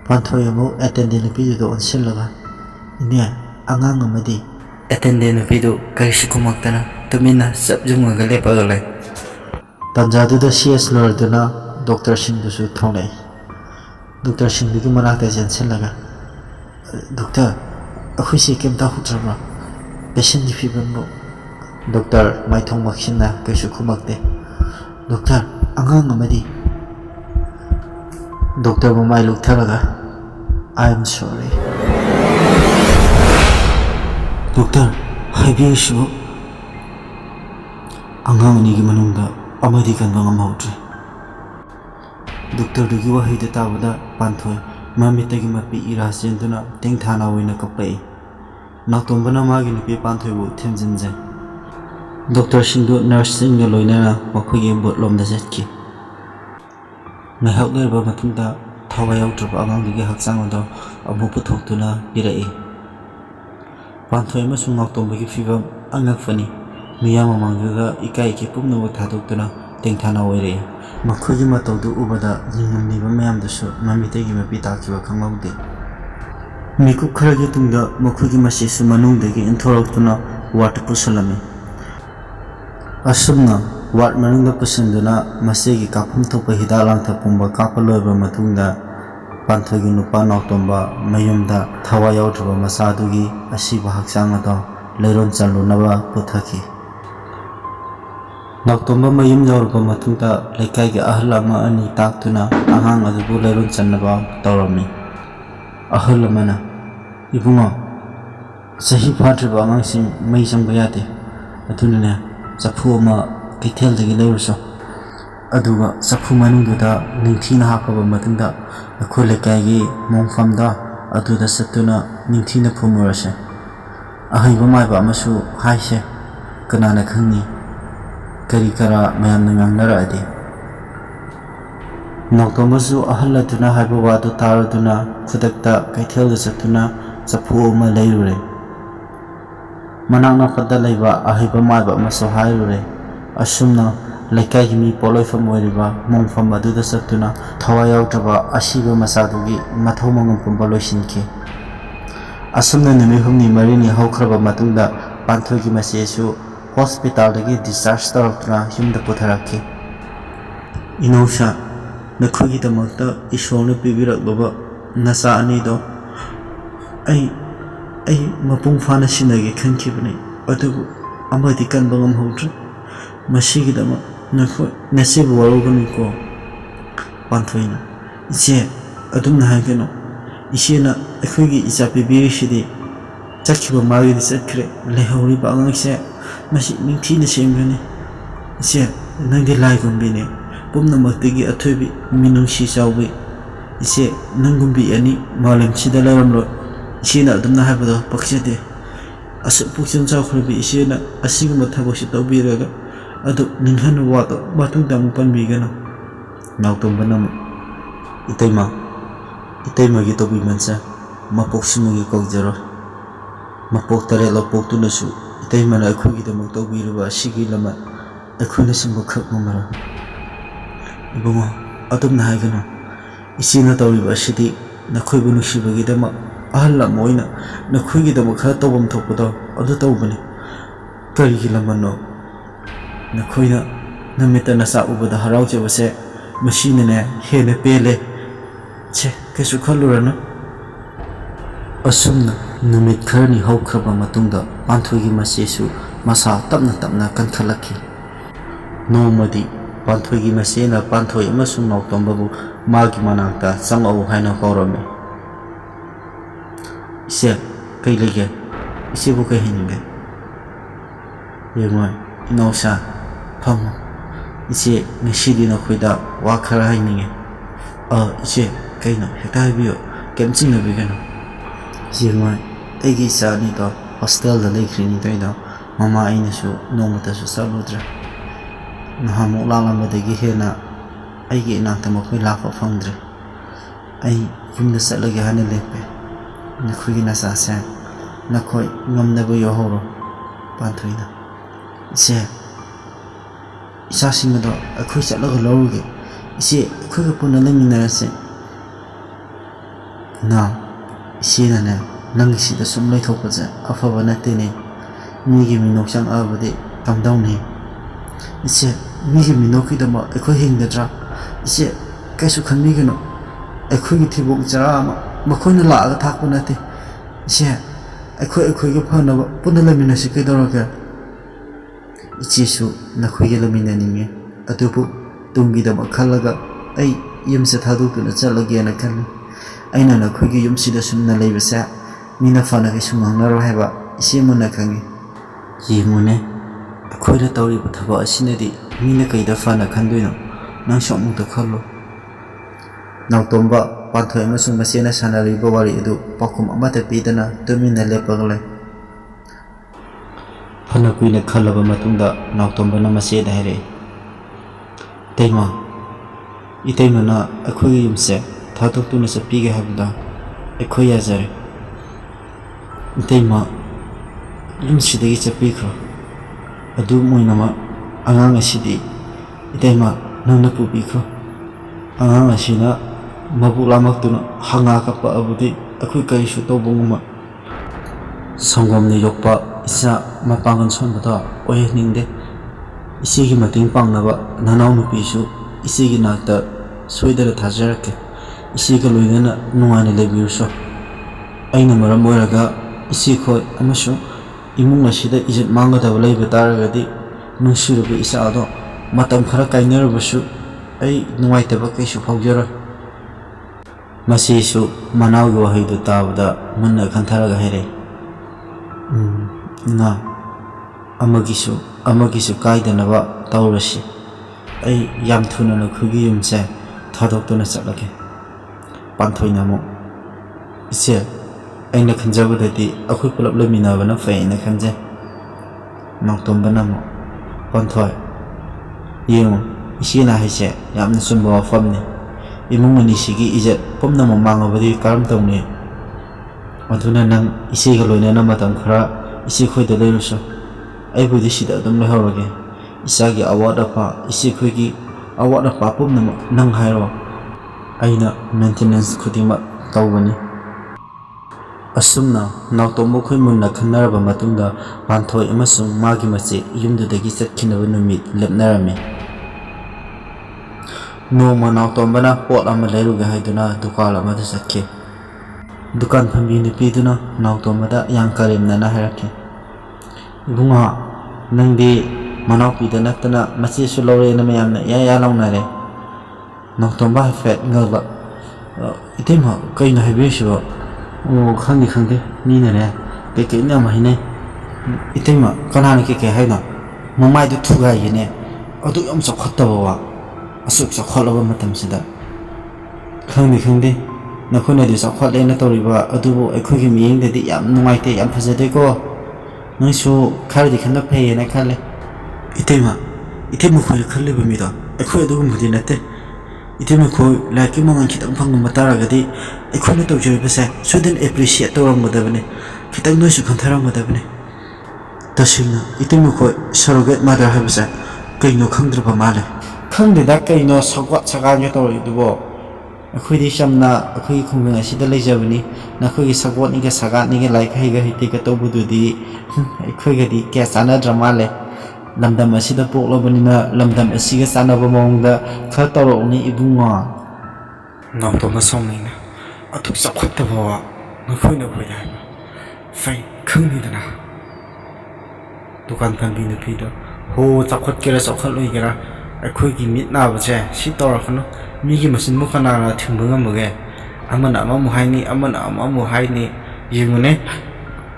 Panthoi amu attendant nupi do onsillaga ine angang amadi attendant nupi do karishi kumaktana tumina sabjungaga lepaga lay. Tanjaduda CS lorduna Dr. Singdusu thonai. Dr. Singdugi manakta jansillaga Doctor akhoi kemta hutrabra patient di fibambo Doctor maithong maksina kaisu kumakte. Doctor angang amadi Doctor mamai luktharaga I am sorry. Doctor haibisu angang ni gi manungda amadi kan bangam hautri. Doctor dugi wahida tabada Panthoi mamitagi mapi irasenduna tengthana oina kapai. Naktombana magi nupi Panthoi bu themjinjai. Doctor Singdu nursing ga loinana makhoigi botlomda jetki. Ngahak lerba matungda thawai yautraba angang gi hakchang odo amu puthoktuna birai. Panthoi amasung naktombagi fibam angakfani miyam mamangga ikai ki pumnamu thadoktuna tengthana oire. Makhoigi matawdu ubada yingmniba mayamdasu mamitagi mapi takiba khanglaude. Mikup kharagi tungda makhoigi masisu manungdagi inthoraktuna wat pusalami. Asubna wat manungda pusanduna masigi kapum thopa hida langtha pumba kapaloiba matungda Panthoigi nupa naktomba mayumda thawa yautraba masadugi asiba hakchang ado leiron chalunaba puthaki. Naktomba mayum yaurba matungda leikaigi ahal ama ani taktuna angang adubu leiron chalnaba tawrami. Ahal amana ibungo sahi phatriba angangsing mai changba yade adunane chaphu ama kaitheldagi leiruso aduga chaphu manungduda ningthina hapaba matungda akhoi leikaigi mongfamda aduda satuna ningthina phumurase ahaiba maiba amasu haise kanana khangni kari kara mayamna ngangnaradi. Naktombasu ahalatuna haiba wadu taraduna khudakta kaithelda satuna chaphu ama leirure. Manak nakpada leiba ahaiba maiba amasu hairure. Asumna leikaigi mi poloifam oiriba mongfam aduda satuna thawa yautraba asiba masadugi mathau mangam pumba loisinki. Asumna numi humni marini haukraba matungda Panthoigi masesu hospital dagi discharge taraktuna yumda putharaki. Inausha nakhoigi damakta ishorna pibirakbaba nasa anido ai mapung fana sinagi khankibani adubu amadi kanba ngamhautre masigidama nakhoi nasibu waruganuko. Panthoina ise adumna haigano isena akhoigi icha pibirishidi chakhiba magi chakhre lehoriba angangse masi ningthina semgani ise nangdi laigumbine pumnamakdagi athoibi minungsi chawbi ise nangumbi ani malamsida lairamlo isena adumna haibado pakchade asu pukchan chawkhrebi isena asiguma thabaksi tawbiraga adu ninghanu wado matungda mupanbigano. Naktombana itaimagi tobi mansa mapoksimagi kaujaro mapok tare lopoktunasu itaimana akhoigi damak tawbiruba asigi lama akhona simba khak mamara. Ibungo adumna haigano isina tawriba asidi nakhoibu nuksibagi damak ahal lama oina nakhoigi damak khara tawbam thokpado adu tawbani. Karigi lamano nakhoina namita nasa ubada haraujabase masinane hena pele che kaisu khallurana. Asumna numit kharani haukraba matungda Panthoigi masesu masa tapna kankhalaki. Nomadi Panthoigi masena Panthoi amasung naktombabu magi manakta changau haina kaurame. Ise kai lege isibu kai hininge yengoi inausha phamu ise ngisidi nakhoida wakhara haininge ise kaino hekta haibiyo kemchingna bigano. Yengoi aigi sani to hostel da lekhrini toida mama ainasu nomatasu saludra nahamu lalambadagi hena aigi inakta makhoi lafa phangdre ai yumda satlage hana lepe nakhoigi nasase nakhoi ngamnaba yohoro. Panthoina ise isasingado akhoi chatlaga lawruge ise akhoi ga puna laiminarase Na isinane nang sida sum leithokpaje afaba natene migi minok chang abudi kamdawni ise migi minoki dama ekhoi hingdra ise kaisu khanmigino ekhoi gi thibok jara ama makhoina laaga thakpa nate ise ekhoi gi phanaba punna lamina sikidoroga ichisu nakhoi gi lamina ninge atupu tungi dama khalaga ai yumse thadukuna chalage na khalli aina nakhoi gi yumsida sumna leibasa mina fana gi sumangnaro heba ise muna khangi yimune akhoi da tawri thaba asinadi mina kaida fana khandoino nang somung ta khallo nautomba panthoi amasung masena sanariba wari edu pakum amata pidana tumina leppagle fana kuina khalaba matungda nautomba na maseda here teima iteimana akhoi yumse thatoktuna sapige habda akhoi yajare iteima yumsidagi chapikro adu moinama angang asidi iteima nangna pubikro angang asina mabuk lamaktuna hanga kappa abudi akhoi kaisu tobunguma sangomni yokpa isa mapangan sonbada oye ningde isigi mating pangnaba nanau nupisu isigi nakta soidara thajarake isiga loinana nungana lebiruso aina maram oiraga isi khoi amasung imung asida ijat mangadaba leiba taragadi nungsiruba isa ado matam khara kainarabasu ai nungaitaba kaisu phaujaroi masisu manaugi wahaidu tabada munna khantharaga haire na amagisu kaidanaba taurasi ai yam thuna nakhugi yumse thadoktuna chatlage panthoi namu ise aina khanjabadadi akhoi pulap laminabana faina khanje nautomba namu panthoi yengu isina haise yamna sumba wafamni imung ani sigi ijat pomna mamangabadi karam tawni aduna nang isega loinana matam khara isi khoida leiruso ai budi sida adum lehorage isagi award apa isi khoigi award apa pomna nang hairo aina maintenance khudima tawbani asumna nautombo khoi munna khanaraba matungda panthoi amasung magi mache yumdudagi chatkinaba numit lepnarami noma nautombana pot ama leiruga haiduna dukal amada chakhe dukan phambi nupiduna nautombada yang karimnana hairake ibunga nangdi manaupi da naktana machi su lore na mayamna ya launare nautomba hafet ngalba itemha kaina haibesho o khangde ni na re ke na mahine itemha kanana ke haina mamai du thuga yene adu yam chakhattaba wa asuk chakhalaba matam sida khangde nakhona di chakhale na toriba adubu eikhoigi miyeng dadi yam nungaite yam phajade ko naisu khardi khanna pheye na khale itema khoi khalle ba mira ekhoi adugum budi nate itema khoi laki mangan khitang phangum mataragadi ekhona tawjoi basa sudan appreciate tawang madabane khitang noisu khantharang madabane tasina itema khoi surrogate mother habasa kaino khangdraba male khangde da kaino sagwa sagang tori dubo akhoi samna akhoi khungna asida leijabani nakhoi sagwa ni ga sagat ni ga laikhai ga hiti ka tobududi akhoi ga di kya sana dramale lamdam asida poklobani lamdam asiga sanaba mongda kha toroni ibunga nautomba somnina atuk sakhattaba nakhoi na khoida fai khangni dana dukan phambi nupido ho chakhat kera chakhat loi gera akhoi gi mitna bache si torakhno migi masin mukhana na thimbunga muge amana amamu haini amana amamu haini yimune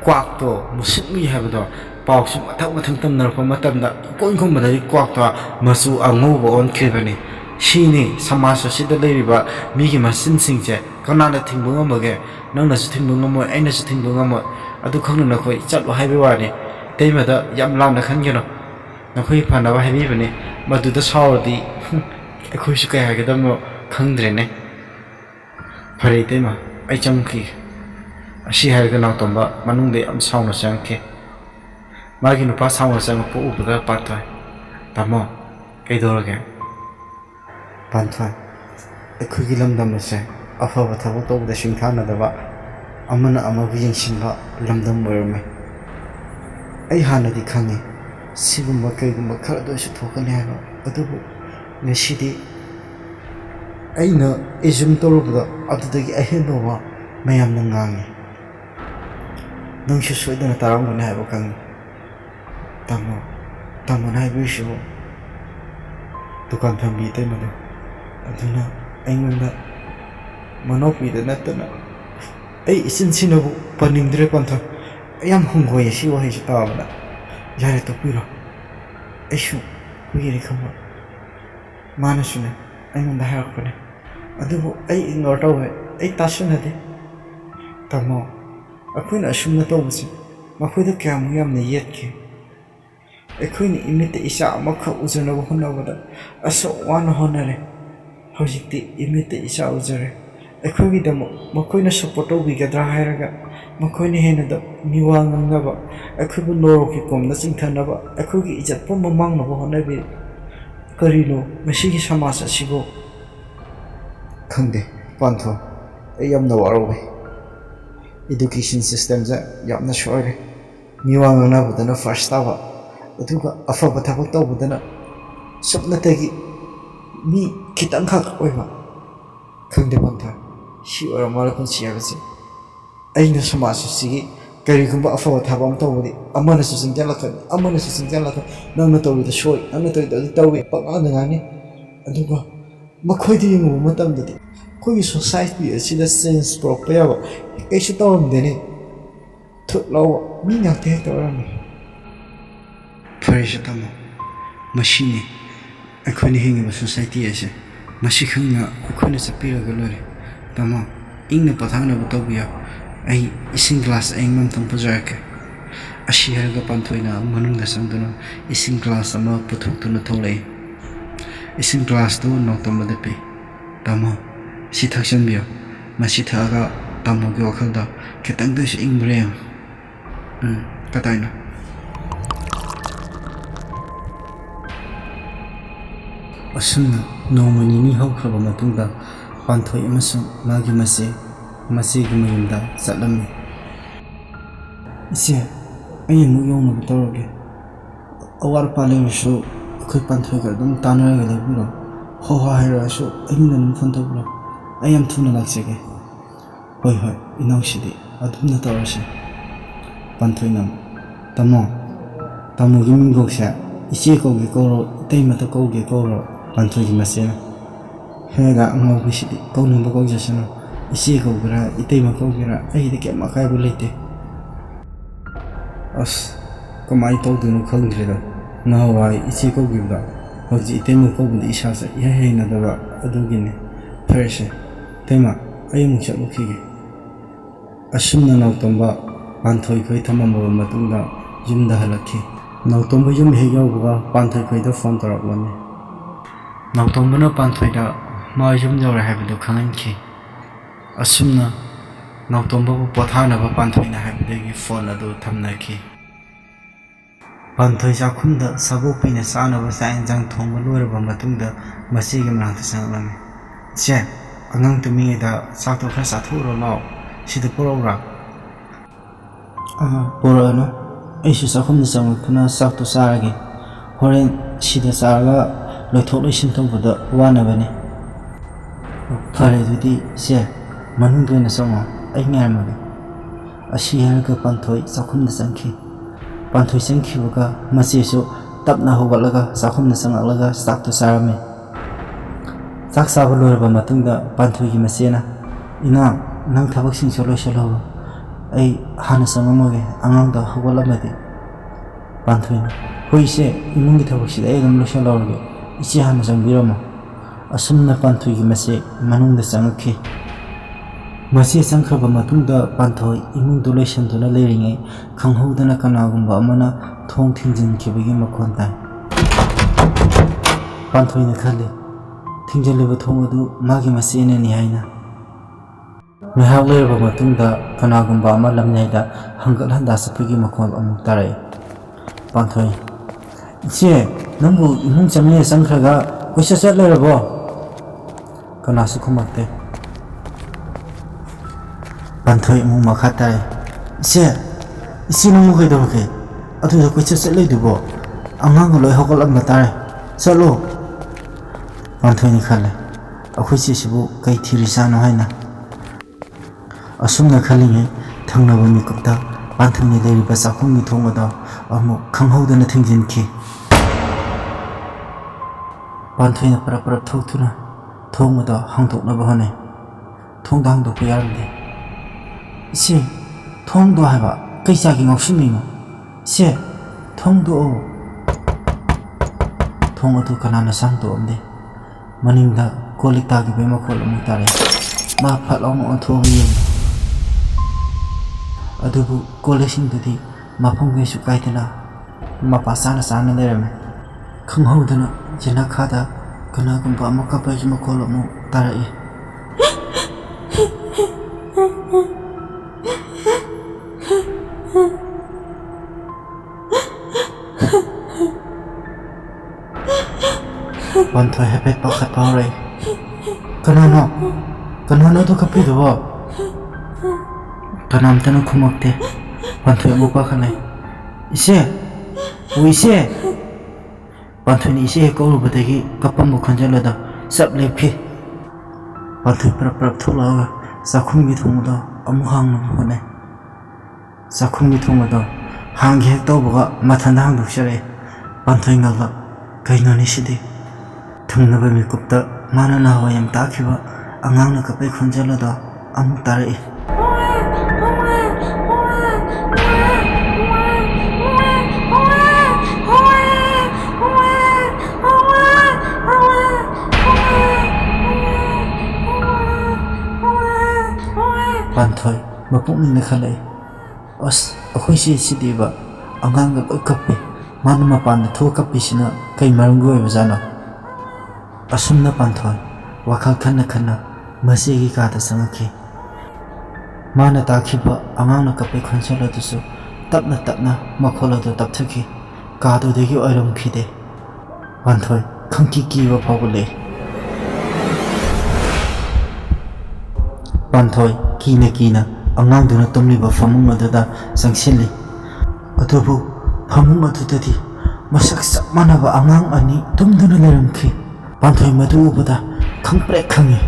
kwakto musitmi habdo pawsu mathang tamnar pa matamda koin badari kwakta masu anguba on khebani shini samasa sida leiriba migi masin singche kanana thimbunga muge nangna su thimbunga mo aina su thimbunga mo adu khangna na khoi chatlo haibe wani teimada yam lamna khangeno nakhoi phanaba haibi bani maduda sawdi akhoi su kaya ga dam khangdrene phare teima ai chamki asi harga nautomba manungde am sauna changke magi nupa sauna chang pu ubda pathai tamo kaidorage panthai akhoi gi lamdam se afaba thabak tawbada singthanadaba amana amabu yengsinba lamdam oirame ai hanadi khangi sigumba kaigumba khara doisu thokani haiba adubu ngasidi aina ejum torubda adudagi ahenba wa mayamna ngangi nangsu soidana taramgani haiba khangi tamo naibisu dukan fambi taimado aduna aingunda manopi da natana ai isin sinabu panindre pantha ayam hungoye si wahi tabana yare to piro aishu kuyiri khamba manasune aingunda harakpane adubu ai ignore tawe ai tasunade tamo akhuna asumna tawbasi makhoida kyam yamna yetke akhuna imita isa amakha uzana honabada aso wan honare hojikti imita isa uzare akhoi da makoina support bigadra hairaga makoina henada miwang nangaba akhoi bu noroki komna singthanaba akhoi gi ijat pom mamang no honabi karino masigi samas asibo khangde pantho ayamna warawe education system ja yamna shoire miwang nangaba first taba aduga afaba thapok tawbudana supnatagi mi kitang khak oiba khangde pantho si ora malakon siabase aina samas sigi karigumba afaba thabam tawbudi amana su singjala nangna tawida shoi nangna tawida tawi pangana ngani aduga makhoi di ngu matamdadi koi society asida sense propaya kaisu tawamdene thutlaw mi ngakte tawrami Farisha tamo machine akhoni hingi society ase masi khangna akhoni sapira galore tamo ingna pathangna butawbiya ai ising glass engmam tampajake ashirga panthoina manungda sangduna ising glass ama puthuktuna tholai ising glass tu noktamada pe tamo si thaksan biya masi thaga tamo ge wakhalda ketang de ingbre kataina asumna nomani ni hawkhaba matungda panthoi amasung magi masigi mayumda satlami ise ai mu yong no tawge awar pale shu khoi panthoi ga dum tanara ga leburo ho ha haira shu aina num phantoblo ayam thuna laksege hoi inaushidi adumna tawase panthoi nam tamo gimin goksha ise ko ge ko teimata ko ge ko panthoi gi masena hega ngau bishidi ko numba ko jasana isi ko gra itei ma ko gra ai de ke ma kai bu leite as ko mai to du no khang jira na wai isi ko gibda hoji itei ma ko bu di isa sa ya he na da adu gine fresh tema ai mu cha ukhi asumna na tomba panthoi khoi thamam ma matungda yumda halakhi na tomba yum he yaw ba panthoi khoi da phone tarawani na tomba na panthoi da ma yum jaw ra habdu khananki asumna nautomba bu pothana ba panthoina habdegi phone adu thamnaki panthoi jakhumda sabu pina sana ba sain jang thongba loraba matungda masigi mrang ta sanglami che angang tumi da sakto khra sathuro law sida porora porano aisu sakhumda samkhna sakto saragi horen sida sarga loithok loisin thongba wana bani phare dudi se manungdo na songo ai ngarmani asiharga panthoi sakhumna sangki panthoi sangki buka masisu tapna hogalaga sakhumna sangalaga sakto sarame sak sabalorba matungda panthoi gi masena ina nang thabak sing solo ai hana samamoge angangda hogalamadi panthoi hoise imungi thabak sida ai gam lo shalawge isi hana sangbirama asumna panthoi gi mase manungda sangki masi sangkhaba matungda panthoi imung dolation dona leiringai khanghodana kanagumba amana thong thingjin khibagi makhon tai panthoi na khale thingjaliba thong adu magi masina ni haina mehak leirba matungda kanagumba ama lamnaida hangal handa sapigi makhon amuk tarai panthoi ise nambu imung chamne sangkhaga koisa chat leirbo kana su khumakte Panthoi amuk makha tare. Isi nang kaidoke. Aduda koicha chatleidubo. Angang loi hogolamba tare. Chalo. Panthoi ni khale. Akhoi chisibu kai thiri sano haina. Asumna khalinge thangnaba mikupta panthoni leiriba chakhungni thongada amuk khanghaudana thingjinki. Panthoi para thokthuna thongada hangdoknaba hone. Thongda hangdokpa yarande. Isi thongdo haiba kaisagi ngoksimino. Isi thongdo. Thong adu kanana sangdo amde. Maningda kolik tagi bema khol amuk tare. Ma phatlong onthogi. Adubu kolisingdudi mafungmesu kaitana mapa sana lerame. Khanghaudana jena khada kanagumba amakapai makhol amuk tarai. Panthoi hepet pakat paurai. Kanano tu kapi dobo. Kanam tanu kumakte. Panthoi amuk pakanai. Ise. Panthoi ni ise kauru batagi kapam mukhanjalada sab lepki. Panthoi prap tholaga sakhungi thongda amuk hangna hone. Sakhungi thongda hangge hek tawbaga mathanda hangduksare. Panthoi ngala kainani sidi. Thangnaba mikupta mana nawa yam takhiba angangna kapai khonjalada amuk tarai. Panthoi mapukning nakhalai. Akhoi sidiba angangga loi kapi mana mapanda thu kapisina kai marunggu oibajana. Asumna Panthoi wakhal khanna masigi kada sangaki. Mana takhiba angangna kapai khonjaladusu tapna makholadu tapthaki kadudagi oiromkhide. Panthoi khangki kiba phawle. Panthoi kina angangduna tumliba famung aduda sangsilli. Adubu famung adudadi masak chap manaba angang ani tumduna leramkhi. Panthoi madu ubada khangprek khangi.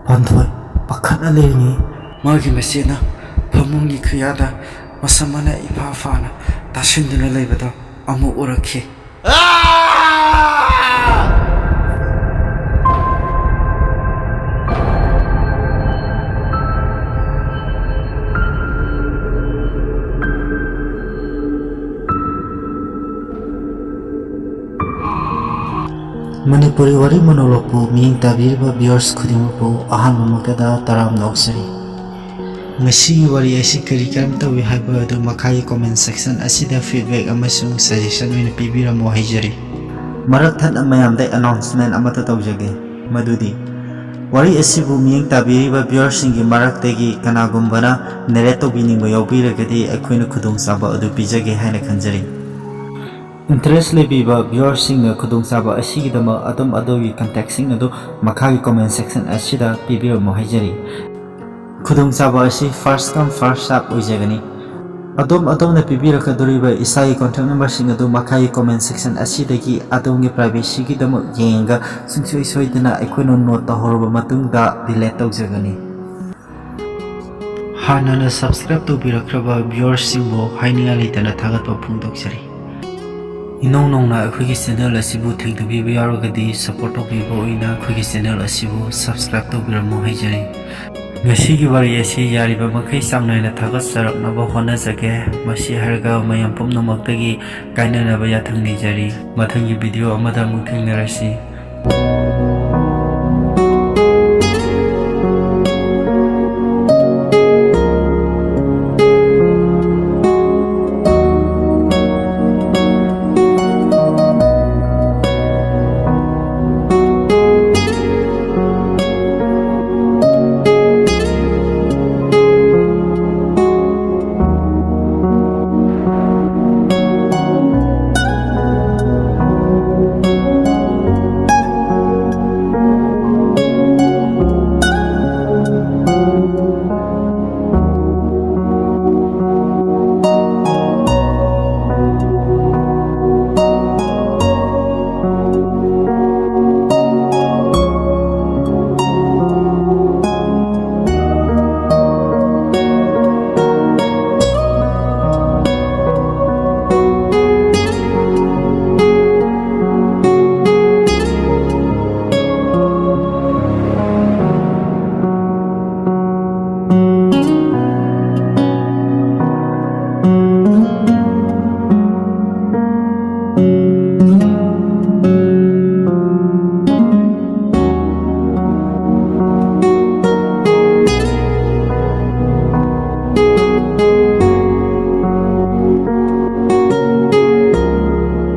Panthoi pakhana leringi magi masina famungni khuyada masamana ifafana tasinduna leibada amu urakhi. Manipuri wari monologbu miyeng tabiriba viewers khudingbu ahanba maktada taramna oksari. Ngasi wari asi kari karam tawi haiba adu makhai comment section asida feedback amasung suggestion oina pibiramo haijari. Marak than amayamda announcement amata tawjage madudi wari asibu miyeng tabiriba viewers singi maraktagi kanagumbana narrate tawbiningba yawbiragadi aikoina khudongchaba adu pijage haina khanjari. Interest lebiba viewers singa khudongchaba asigidama adom adogi contact sing adu makhagi comment section asida pibiramo haijari. Khudongchaba asi first come first serve oijagani. Adom na pibirakadoriba isai contact number sing adu makhagi comment section asidagi adomgi privacy gidamo yenga sungsoi soidana aikoino note tahorba matungda delete tawjagani. Hanana subscribe tawbirakraba viewers singbo haininga leitana thagatpa phungdoksari. Inong-nongna aikoigi channel asibu thengdabiba yarogadi support tawbiba oina aikoigi channel asibu subscribe tawbiramo haijari. Ngasigi wari asi yariba makai samnaina thagatsaraknaba honajage masi harga mayam pumnamakdagi kainanaba yathangni jari. Mathangi video amada amuk thengnarasi.